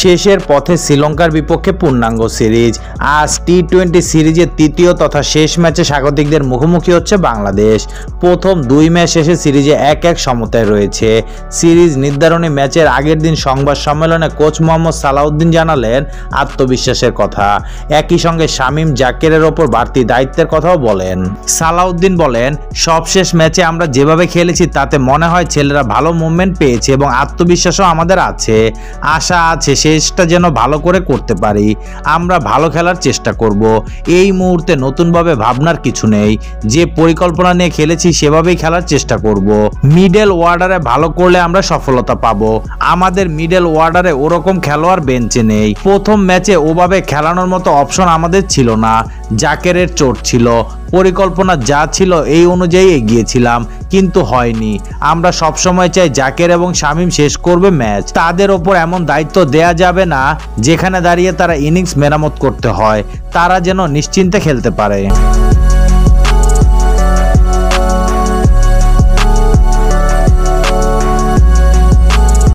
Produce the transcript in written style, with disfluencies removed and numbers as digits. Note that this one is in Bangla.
শেষের পথে শ্রীলঙ্কার বিপক্ষে পূর্ণাঙ্গ সিরিজ। আজ টি-20 সিরিজের তৃতীয় তথা শেষ ম্যাচে স্বাগতিকদের মুখোমুখি হচ্ছে বাংলাদেশ। প্রথম দুই ম্যাচ শেষে সিরিজে 1-1 সমতায় রয়েছে। সিরিজ নির্ধারণী ম্যাচের আগের দিন সংবাদ সম্মেলনে কোচ মোহাম্মদ সালাউদ্দিন জানালেন আত্মবিশ্বাসের কথা। একই সঙ্গে শামীম জাকেরের ওপর বাড়তি দায়িত্বের কথাও বলেন। সালাউদ্দিন বলেন, সবশেষ ম্যাচে আমরা যেভাবে খেলেছি তাতে মনে হয় ছেলেরা ভালো মুভমেন্ট পেয়েছে এবং আত্মবিশ্বাসও আমাদের আছে। আশা আছে শেষটা যেন ভালো করে করতে পারি। আমরা ভালো খেলার চেষ্টা করব। এই মুহূর্তে নতুনভাবে ভাবনার কিছু নেই। যে পরিকল্পনা নিয়ে খেলেছি সেভাবেই খেলার চেষ্টা করব। মিডল ওয়ার্ডারে ভালো করলে আমরা সফলতা পাবো। আমাদের মিডল ওয়ার্ডারে ওরকম খেলোয়াড় বেঞ্চে নেই। প্রথম ম্যাচে ওভাবে খেলানোর মতো অপশন আমাদের ছিল না। জাকেরের চোট ছিল। পরিকল্পনা যা ছিল এই অনুযায়ী এগিয়েছিলাম, কিন্তু হয়নি। আমরা সবসময় চাই জাকের এবং শামীম শেষ করবে ম্যাচ। তাদের ওপর এমন দায়িত্ব দেয়া যাবে না যেখানে দাঁড়িয়ে তারা ইনিংস মেরামত করতে হয়। তারা যেন নিশ্চিন্তে খেলতে পারে।